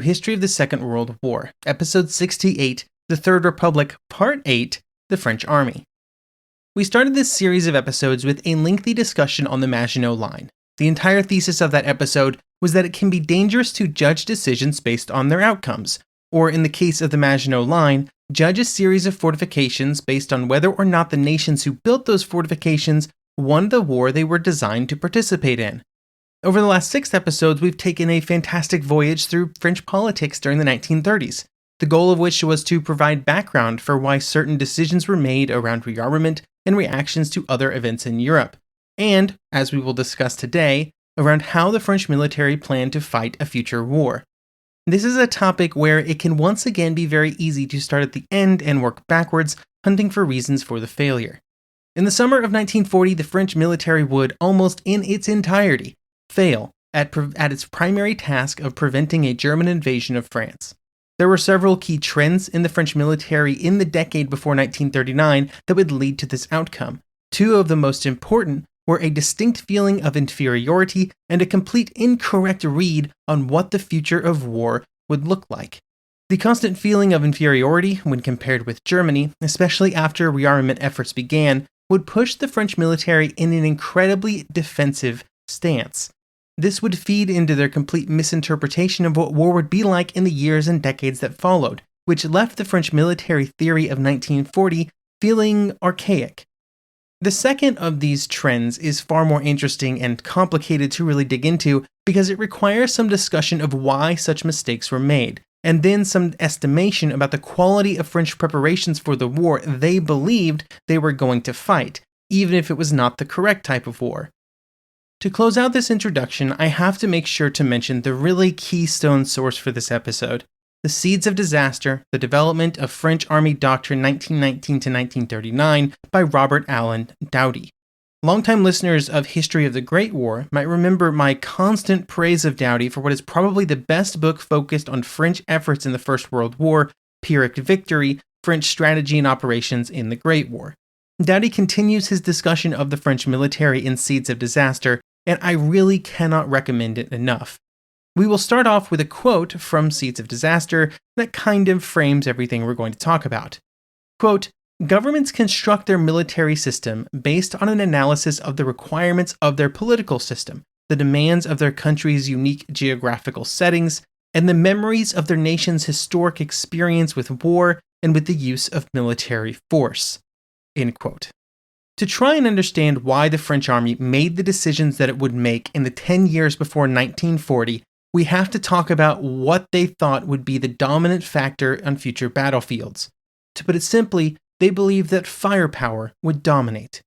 History of the Second World War, Episode 68, The Third Republic, Part 8, The French Army. We started this series of episodes with a lengthy discussion on the Maginot Line. The entire thesis of that episode was that it can be dangerous to judge decisions based on their outcomes, or in the case of the Maginot Line, judge a series of fortifications based on whether or not the nations who built those fortifications won the war they were designed to participate in. Over the last 6 episodes, we've taken a fantastic voyage through French politics during the 1930s, the goal of which was to provide background for why certain decisions were made around rearmament and reactions to other events in Europe, and, as we will discuss today, around how the French military planned to fight a future war. This is a topic where it can once again be very easy to start at the end and work backwards, hunting for reasons for the failure. In the summer of 1940, the French military would, almost in its entirety, fail at its primary task of preventing a German invasion of France. There were several key trends in the French military in the decade before 1939 that would lead to this outcome. 2 of the most important were a distinct feeling of inferiority and a complete incorrect read on what the future of war would look like. The constant feeling of inferiority, when compared with Germany, especially after rearmament efforts began, would push the French military in an incredibly defensive stance. This would feed into their complete misinterpretation of what war would be like in the years and decades that followed, which left the French military theory of 1940 feeling archaic. The second of these trends is far more interesting and complicated to really dig into because it requires some discussion of why such mistakes were made, and then some estimation about the quality of French preparations for the war they believed they were going to fight, even if it was not the correct type of war. To close out this introduction, I have to make sure to mention the really keystone source for this episode, The Seeds of Disaster, The Development of French Army Doctrine 1919 to 1939 by Robert Allen Doughty. Longtime listeners of History of the Great War might remember my constant praise of Doughty for what is probably the best book focused on French efforts in the First World War, Pyrrhic Victory, French strategy and operations in the Great War. Doughty continues his discussion of the French military in Seeds of Disaster, and I really cannot recommend it enough. We will start off with a quote from Seeds of Disaster that kind of frames everything we're going to talk about. Quote, "Governments construct their military system based on an analysis of the requirements of their political system, the demands of their country's unique geographical settings, and the memories of their nation's historic experience with war and with the use of military force." End quote. To try and understand why the French army made the decisions that it would make in the 10 years before 1940, we have to talk about what they thought would be the dominant factor on future battlefields. To put it simply, they believed that firepower would dominate.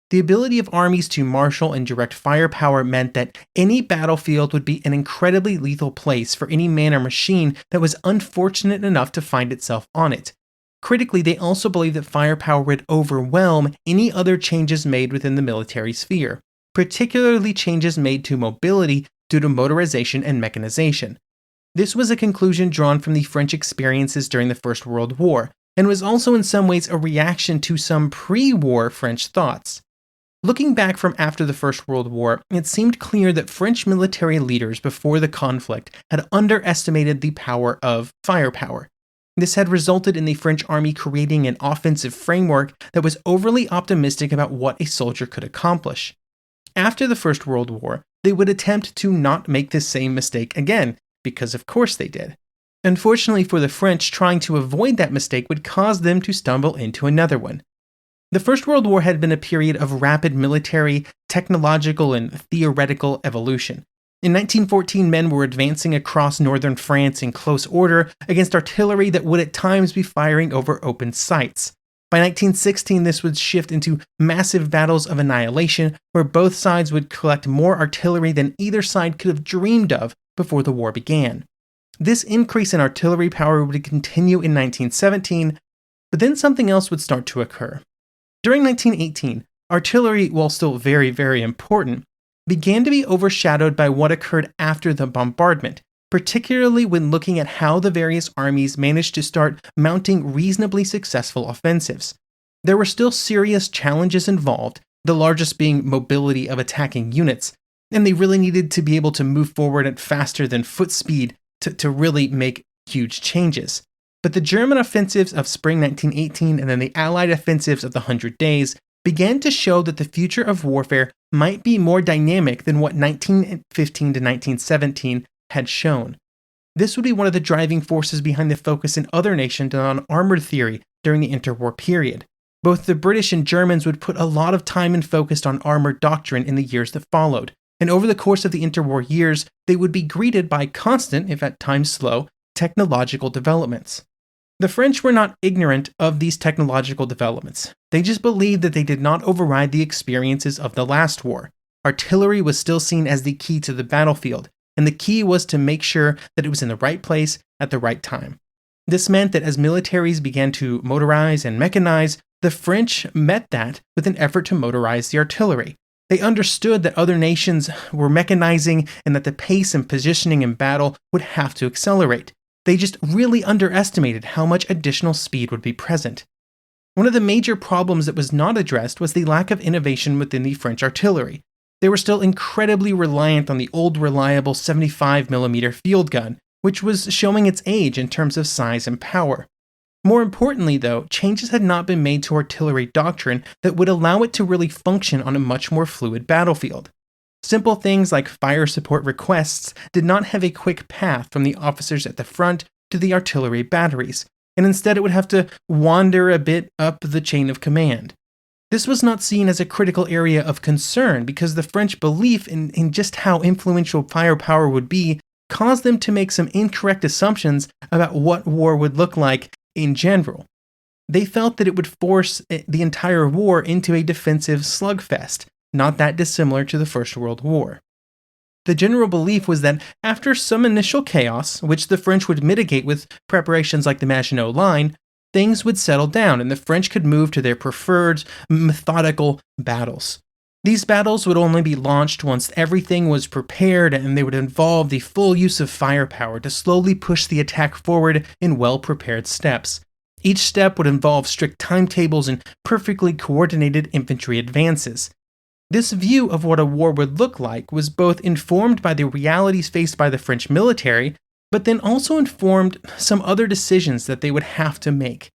The ability of armies to marshal and direct firepower meant that any battlefield would be an incredibly lethal place for any man or machine that was unfortunate enough to find itself on it. Critically, they also believed that firepower would overwhelm any other changes made within the military sphere, particularly changes made to mobility due to motorization and mechanization. This was a conclusion drawn from the French experiences during the First World War, and was also in some ways a reaction to some pre-war French thoughts. Looking back from after the First World War, it seemed clear that French military leaders before the conflict had underestimated the power of firepower. This had resulted in the French army creating an offensive framework that was overly optimistic about what a soldier could accomplish. After the First World War, they would attempt to not make this same mistake again, because of course they did. Unfortunately for the French, trying to avoid that mistake would cause them to stumble into another one. The First World War had been a period of rapid military, technological, and theoretical evolution. In 1914, men were advancing across northern France in close order against artillery that would at times be firing over open sights. By 1916, this would shift into massive battles of annihilation, where both sides would collect more artillery than either side could have dreamed of before the war began. This increase in artillery power would continue in 1917, but then something else would start to occur. During 1918, artillery, while still very, very important, began to be overshadowed by what occurred after the bombardment, particularly when looking at how the various armies managed to start mounting reasonably successful offensives. There were still serious challenges involved, the largest being mobility of attacking units, and they really needed to be able to move forward at faster than foot speed, to really make huge changes. But the German offensives of spring 1918 and then the Allied offensives of the 100 Days began to show that the future of warfare might be more dynamic than what 1915 to 1917 had shown. This would be one of the driving forces behind the focus in other nations on armored theory during the interwar period. Both the British and Germans would put a lot of time and focus on armored doctrine in the years that followed, and over the course of the interwar years, they would be greeted by constant, if at times slow, technological developments. The French were not ignorant of these technological developments. They just believed that they did not override the experiences of the last war. Artillery was still seen as the key to the battlefield, and the key was to make sure that it was in the right place at the right time. This meant that as militaries began to motorize and mechanize, the French met that with an effort to motorize the artillery. They understood that other nations were mechanizing and that the pace and positioning in battle would have to accelerate. They just really underestimated how much additional speed would be present. One of the major problems that was not addressed was the lack of innovation within the French artillery. They were still incredibly reliant on the old reliable 75mm field gun, which was showing its age in terms of size and power. More importantly, though, changes had not been made to artillery doctrine that would allow it to really function on a much more fluid battlefield. Simple things like fire support requests did not have a quick path from the officers at the front to the artillery batteries, and instead it would have to wander a bit up the chain of command. This was not seen as a critical area of concern because the French belief in just how influential firepower would be caused them to make some incorrect assumptions about what war would look like in general. They felt that it would force the entire war into a defensive slugfest, not that dissimilar to the First World War. The general belief was that after some initial chaos, which the French would mitigate with preparations like the Maginot Line, things would settle down and the French could move to their preferred, methodical battles. These battles would only be launched once everything was prepared, and they would involve the full use of firepower to slowly push the attack forward in well-prepared steps. Each step would involve strict timetables and perfectly coordinated infantry advances. This view of what a war would look like was both informed by the realities faced by the French military, but then also informed some other decisions that they would have to make.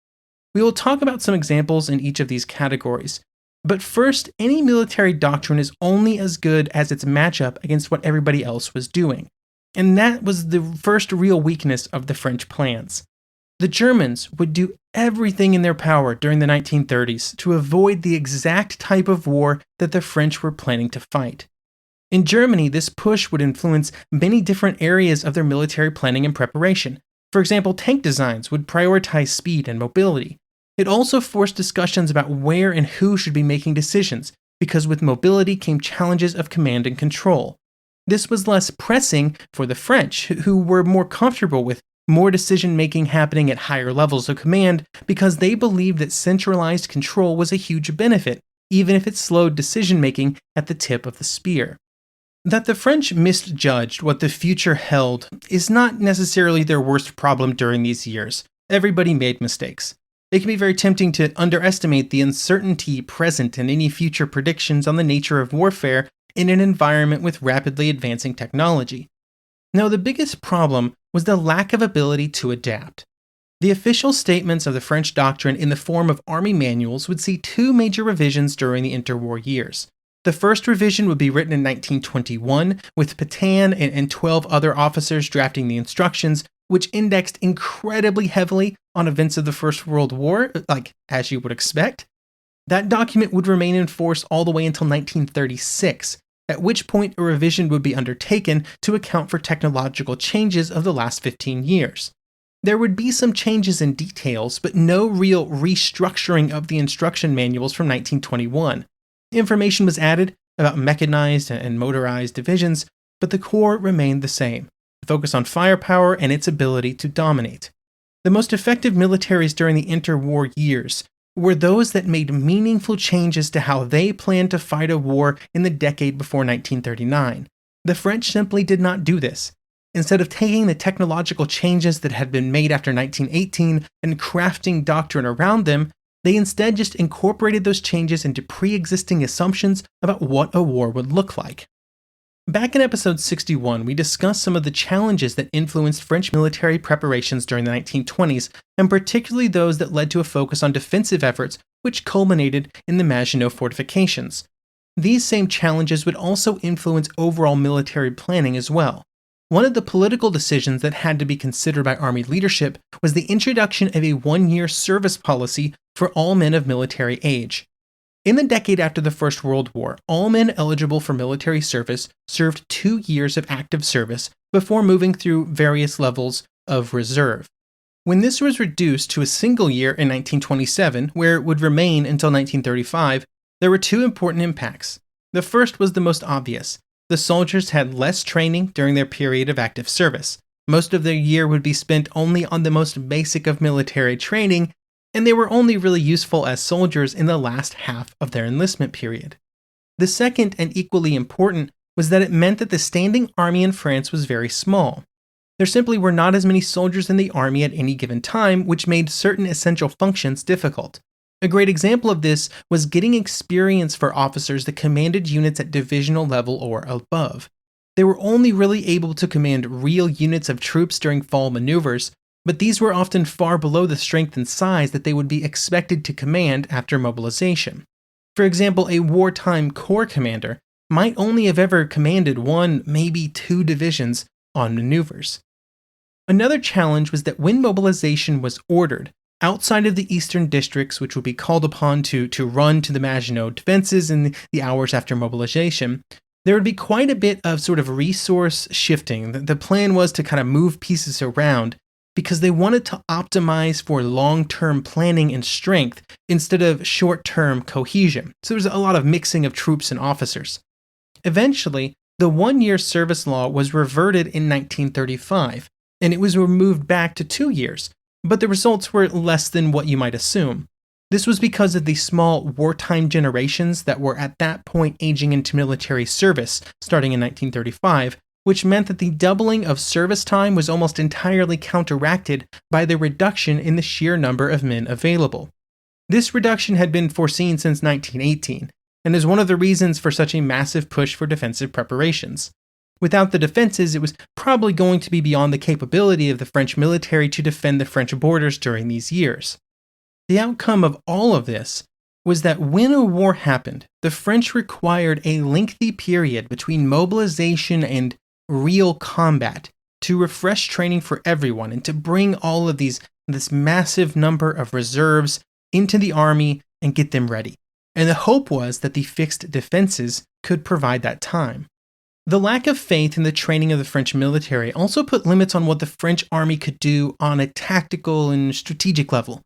We will talk about some examples in each of these categories. But first, any military doctrine is only as good as its matchup against what everybody else was doing. And that was the first real weakness of the French plans. The Germans would do everything in their power during the 1930s to avoid the exact type of war that the French were planning to fight. In Germany, this push would influence many different areas of their military planning and preparation. For example, tank designs would prioritize speed and mobility. It also forced discussions about where and who should be making decisions, because with mobility came challenges of command and control. This was less pressing for the French, who were more comfortable with more decision-making happening at higher levels of command because they believed that centralized control was a huge benefit, even if it slowed decision-making at the tip of the spear. That the French misjudged what the future held is not necessarily their worst problem during these years. Everybody made mistakes. It can be very tempting to underestimate the uncertainty present in any future predictions on the nature of warfare in an environment with rapidly advancing technology. Now, the biggest problem was the lack of ability to adapt. The official statements of the French doctrine in the form of army manuals would see two major revisions during the interwar years. The first revision would be written in 1921, with Pétain and 12 other officers drafting the instructions, which indexed incredibly heavily on events of the First World War, as you would expect. That document would remain in force all the way until 1936, at which point a revision would be undertaken to account for technological changes of the last 15 years. There would be some changes in details, but no real restructuring of the instruction manuals from 1921. Information was added about mechanized and motorized divisions, but the core remained the same, the focus on firepower and its ability to dominate. The most effective militaries during the interwar years were those that made meaningful changes to how they planned to fight a war in the decade before 1939. The French simply did not do this. Instead of taking the technological changes that had been made after 1918 and crafting doctrine around them, they instead just incorporated those changes into pre-existing assumptions about what a war would look like. Back in episode 61, we discussed some of the challenges that influenced French military preparations during the 1920s, and particularly those that led to a focus on defensive efforts, which culminated in the Maginot fortifications. These same challenges would also influence overall military planning as well. One of the political decisions that had to be considered by Army leadership was the introduction of a 1-year service policy for all men of military age. In the decade after the First World War, all men eligible for military service served 2 years of active service before moving through various levels of reserve. When this was reduced to a single year in 1927, where it would remain until 1935, there were 2 important impacts. The first was the most obvious. The soldiers had less training during their period of active service. Most of their year would be spent only on the most basic of military training, and they were only really useful as soldiers in the last half of their enlistment period. The second, and equally important, was that it meant that the standing army in France was very small. There simply were not as many soldiers in the army at any given time, which made certain essential functions difficult. A great example of this was getting experience for officers that commanded units at divisional level or above. They were only really able to command real units of troops during fall maneuvers, but these were often far below the strength and size that they would be expected to command after mobilization. For example, a wartime corps commander might only have ever commanded 1, maybe 2 divisions on maneuvers. Another challenge was that when mobilization was ordered, outside of the eastern districts, which would be called upon to run to the Maginot defenses in the hours after mobilization, there would be quite a bit of sort of resource shifting. The plan was to kind of move pieces around because they wanted to optimize for long-term planning and strength instead of short-term cohesion. So there was a lot of mixing of troops and officers. Eventually, the 1-year service law was reverted in 1935, and it was removed back to 2 years, but the results were less than what you might assume. This was because of the small wartime generations that were at that point aging into military service, starting in 1935, which meant that the doubling of service time was almost entirely counteracted by the reduction in the sheer number of men available. This reduction had been foreseen since 1918, and is one of the reasons for such a massive push for defensive preparations. Without the defenses, it was probably going to be beyond the capability of the French military to defend the French borders during these years. The outcome of all of this was that when a war happened, the French required a lengthy period between mobilization and real combat to refresh training for everyone and to bring all of this massive number of reserves into the army and get them ready. And the hope was that the fixed defenses could provide that time. The lack of faith in the training of the French military also put limits on what the French army could do on a tactical and strategic level.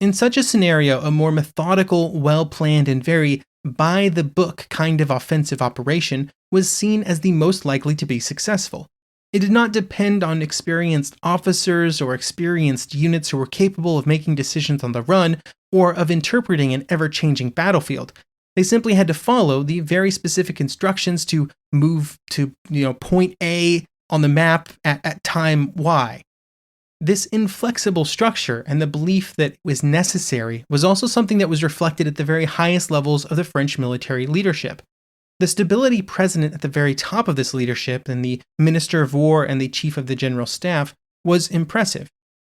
In such a scenario, a more methodical, well-planned, and very by-the-book kind of offensive operation was seen as the most likely to be successful. It did not depend on experienced officers or experienced units who were capable of making decisions on the run or of interpreting an ever-changing battlefield. They simply had to follow the very specific instructions to move to point A on the map at time Y. This inflexible structure and the belief that it was necessary was also something that was reflected at the very highest levels of the French military leadership. The stability present at the very top of this leadership, and the Minister of War and the Chief of the General Staff, was impressive.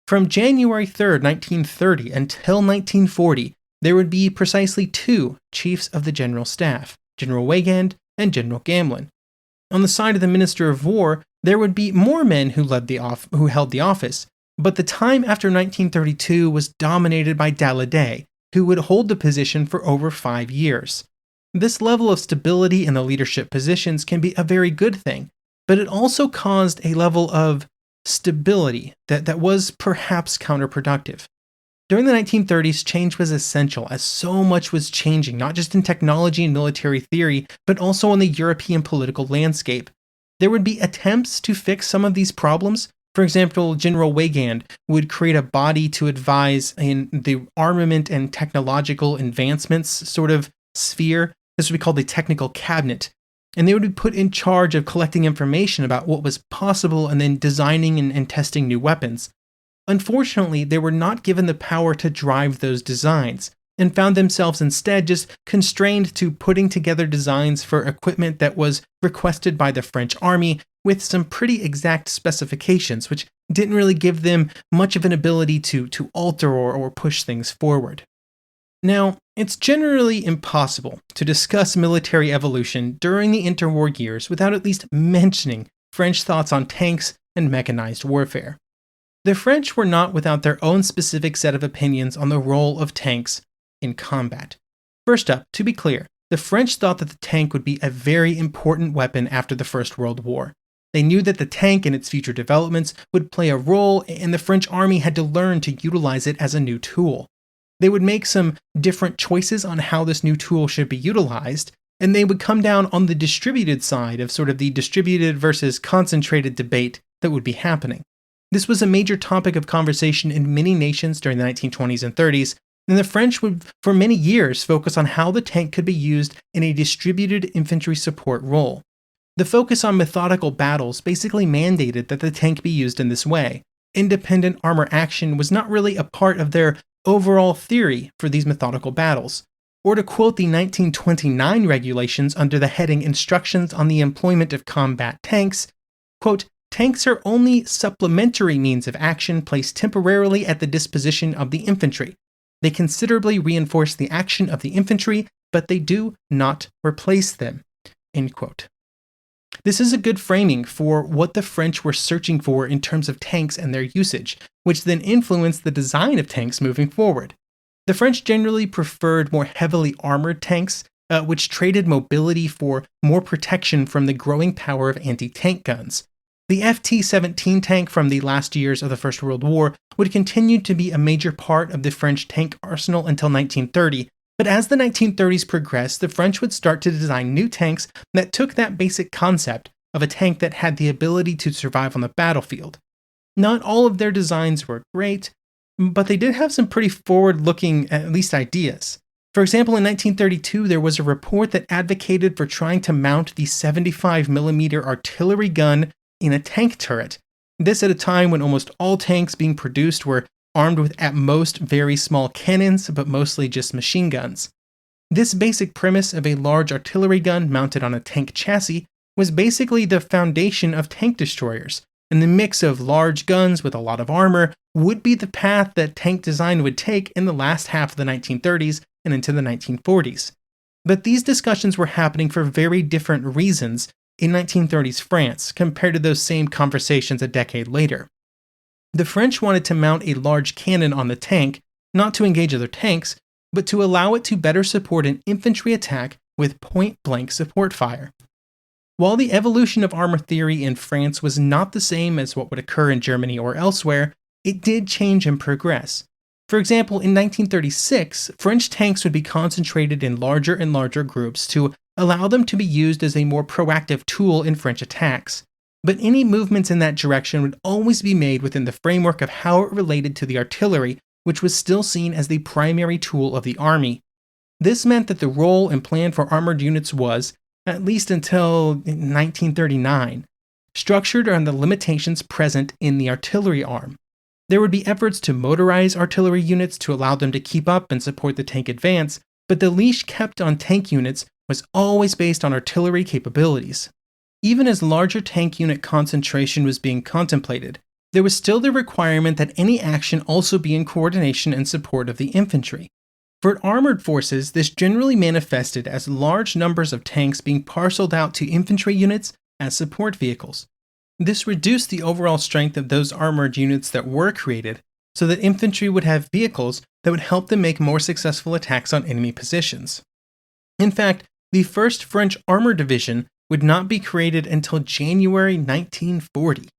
From January 3, 1930 until 1940, there would be precisely 2 Chiefs of the General Staff, General Weygand and General Gamelin. On the side of the Minister of War, there would be more men who held the office, but the time after 1932 was dominated by Daladier, who would hold the position for over 5 years. This level of stability in the leadership positions can be a very good thing, but it also caused a level of stability that was perhaps counterproductive. During the 1930s, change was essential as so much was changing, not just in technology and military theory, but also on the European political landscape. There would be attempts to fix some of these problems. For example, General Weygand would create a body to advise in the armament and technological advancements sort of sphere. This would be called the Technical Cabinet. And they would be put in charge of collecting information about what was possible and then designing and testing new weapons. Unfortunately, they were not given the power to drive those designs. and found themselves instead just constrained to putting together designs for equipment that was requested by the French army with some pretty exact specifications, which didn't really give them much of an ability to alter or push things forward. Now, it's generally impossible to discuss military evolution during the interwar years without at least mentioning French thoughts on tanks and mechanized warfare. The French were not without their own specific set of opinions on the role of tanks in combat. First up, to be clear, the French thought that the tank would be a very important weapon after the First World War. They knew that the tank and its future developments would play a role, and the French army had to learn to utilize it as a new tool. They would make some different choices on how this new tool should be utilized, and they would come down on the distributed side of sort of the distributed versus concentrated debate that would be happening. This was a major topic of conversation in many nations during the 1920s and 30s, and the French would, for many years, focus on how the tank could be used in a distributed infantry support role. The focus on methodical battles basically mandated that the tank be used in this way. Independent armor action was not really a part of their overall theory for these methodical battles. Or to quote the 1929 regulations under the heading Instructions on the Employment of Combat Tanks, quote, "Tanks are only supplementary means of action placed temporarily at the disposition of the infantry. They considerably reinforce the action of the infantry, but they do not replace them." End quote. This is a good framing for what the French were searching for in terms of tanks and their usage, which then influenced the design of tanks moving forward. The French generally preferred more heavily armored tanks, which traded mobility for more protection from the growing power of anti-tank guns. The FT-17 tank from the last years of the First World War would continue to be a major part of the French tank arsenal until 1930, but as the 1930s progressed, the French would start to design new tanks that took that basic concept of a tank that had the ability to survive on the battlefield. Not all of their designs were great, but they did have some pretty forward-looking, at least, ideas. For example, in 1932, there was a report that advocated for trying to mount the 75mm artillery gun in a tank turret. This at a time when almost all tanks being produced were armed with at most very small cannons, but mostly just machine guns. This basic premise of a large artillery gun mounted on a tank chassis was basically the foundation of tank destroyers, and the mix of large guns with a lot of armor would be the path that tank design would take in the last half of the 1930s and into the 1940s. But these discussions were happening for very different reasons in 1930s France compared to those same conversations a decade later. The French wanted to mount a large cannon on the tank, not to engage other tanks, but to allow it to better support an infantry attack with point-blank support fire. While the evolution of armor theory in France was not the same as what would occur in Germany or elsewhere, it did change and progress. For example, in 1936, French tanks would be concentrated in larger and larger groups to allow them to be used as a more proactive tool in French attacks. But any movements in that direction would always be made within the framework of how it related to the artillery, which was still seen as the primary tool of the army. This meant that the role and plan for armored units was, at least until 1939, structured around the limitations present in the artillery arm. There would be efforts to motorize artillery units to allow them to keep up and support the tank advance, but the leash kept on tank units was always based on artillery capabilities. Even as larger tank unit concentration was being contemplated, there was still the requirement that any action also be in coordination and support of the infantry. For armored forces, this generally manifested as large numbers of tanks being parceled out to infantry units as support vehicles. This reduced the overall strength of those armored units that were created, so that infantry would have vehicles that would help them make more successful attacks on enemy positions. In fact, the first French armor division would not be created until January 1940.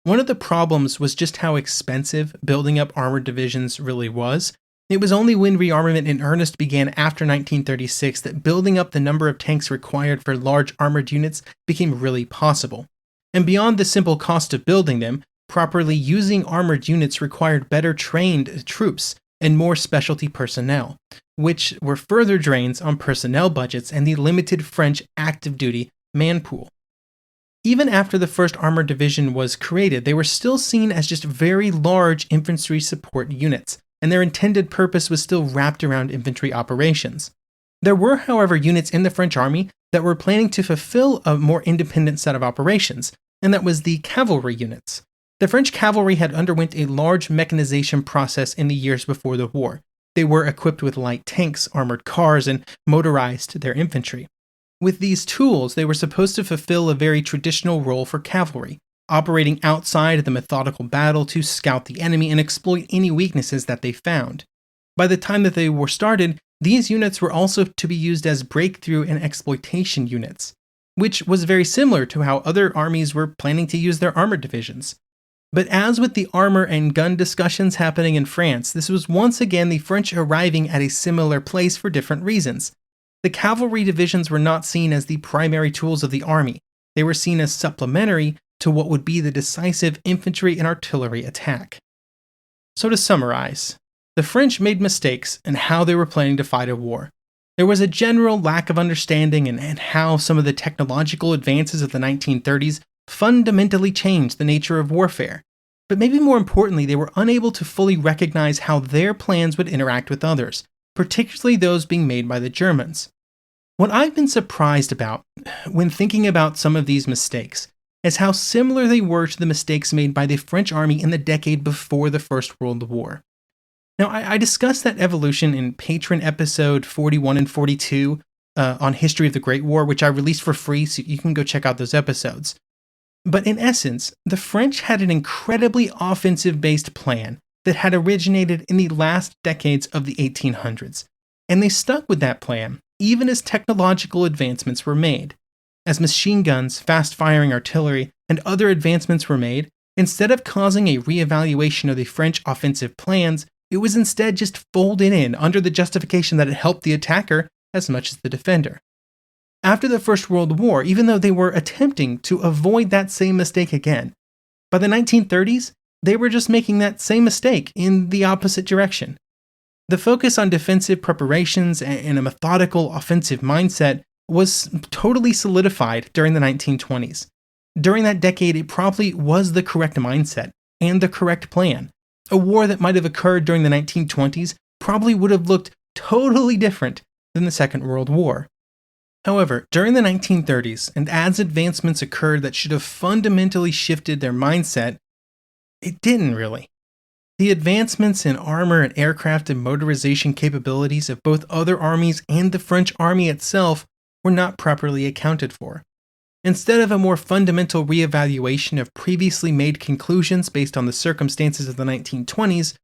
One of the problems was just how expensive building up armored divisions really was. It was only when rearmament in earnest began after 1936 that building up the number of tanks required for large armored units became really possible. And beyond the simple cost of building them, properly using armored units required better trained troops and more specialty personnel, which were further drains on personnel budgets and the limited French active duty man pool. Even after the first armored division was created, they were still seen as just very large infantry support units, and their intended purpose was still wrapped around infantry operations. There were, however, units in the French army that were planning to fulfill a more independent set of operations, and that was the Cavalry Units. The French cavalry had underwent a large mechanization process in the years before the war. They were equipped with light tanks, armored cars, and motorized their infantry. With these tools, they were supposed to fulfill a very traditional role for cavalry, operating outside of the methodical battle to scout the enemy and exploit any weaknesses that they found. By the time that they were started, these units were also to be used as breakthrough and exploitation units, which was very similar to how other armies were planning to use their armored divisions. But as with the armor and gun discussions happening in France, this was once again the French arriving at a similar place for different reasons. The cavalry divisions were not seen as the primary tools of the army. They were seen as supplementary to what would be the decisive infantry and artillery attack. So to summarize, the French made mistakes in how they were planning to fight a war. There was a general lack of understanding in how some of the technological advances of the 1930s fundamentally changed the nature of warfare. But maybe more importantly, they were unable to fully recognize how their plans would interact with others, particularly those being made by the Germans. What I've been surprised about when thinking about some of these mistakes is how similar they were to the mistakes made by the French army in the decade before the First World War. Now, I discussed that evolution in Patreon episode 41 and 42 on History of the Great War, which I released for free, so you can go check out those episodes. But in essence, the French had an incredibly offensive-based plan that had originated in the last decades of the 1800s, and they stuck with that plan even as technological advancements were made. As machine guns, fast-firing artillery, and other advancements were made, instead of causing a reevaluation of the French offensive plans, it was instead just folded in under the justification that it helped the attacker as much as the defender. After the First World War, even though they were attempting to avoid that same mistake again, by the 1930s, they were just making that same mistake in the opposite direction. The focus on defensive preparations and a methodical offensive mindset was totally solidified during the 1920s. During that decade, it probably was the correct mindset and the correct plan. A war that might have occurred during the 1920s probably would have looked totally different than the Second World War. However, during the 1930s, and as advancements occurred that should have fundamentally shifted their mindset, it didn't really. The advancements in armor and aircraft and motorization capabilities of both other armies and the French army itself were not properly accounted for. Instead of a more fundamental reevaluation of previously made conclusions based on the circumstances of the 1920s,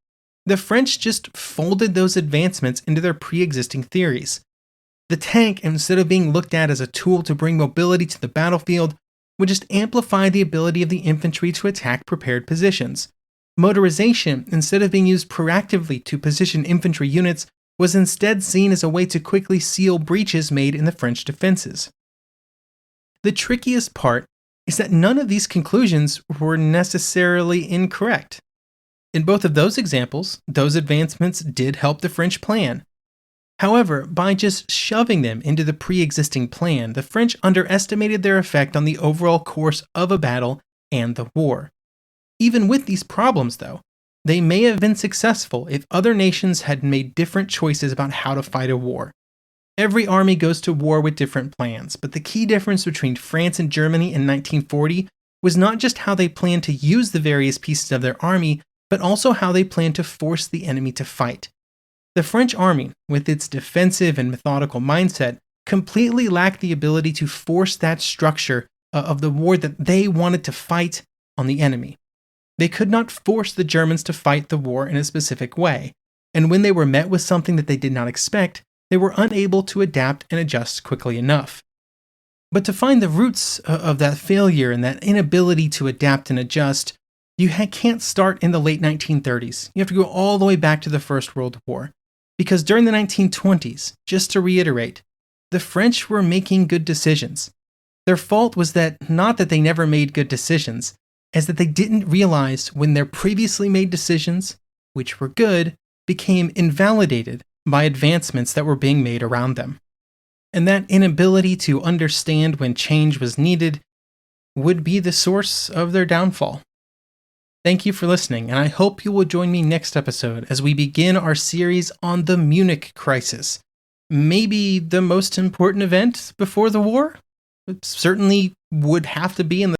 the French just folded those advancements into their pre-existing theories. The tank, instead of being looked at as a tool to bring mobility to the battlefield, would just amplify the ability of the infantry to attack prepared positions. Motorization, instead of being used proactively to position infantry units, was instead seen as a way to quickly seal breaches made in the French defenses. The trickiest part is that none of these conclusions were necessarily incorrect. In both of those examples, those advancements did help the French plan. However, by just shoving them into the pre-existing plan, the French underestimated their effect on the overall course of a battle and the war. Even with these problems, though, they may have been successful if other nations had made different choices about how to fight a war. Every army goes to war with different plans, but the key difference between France and Germany in 1940 was not just how they planned to use the various pieces of their army, but also how they planned to force the enemy to fight. The French army, with its defensive and methodical mindset, completely lacked the ability to force that structure of the war that they wanted to fight on the enemy. They could not force the Germans to fight the war in a specific way, and when they were met with something that they did not expect, they were unable to adapt and adjust quickly enough. But to find the roots of that failure and that inability to adapt and adjust, you can't start in the late 1930s. You have to go all the way back to the First World War. Because during the 1920s, just to reiterate, the French were making good decisions. Their fault was not that they never made good decisions, as that they didn't realize when their previously made decisions, which were good, became invalidated by advancements that were being made around them. And that inability to understand when change was needed would be the source of their downfall. Thank you for listening, and I hope you will join me next episode as we begin our series on the Munich Crisis. Maybe the most important event before the war? It certainly would have to be in the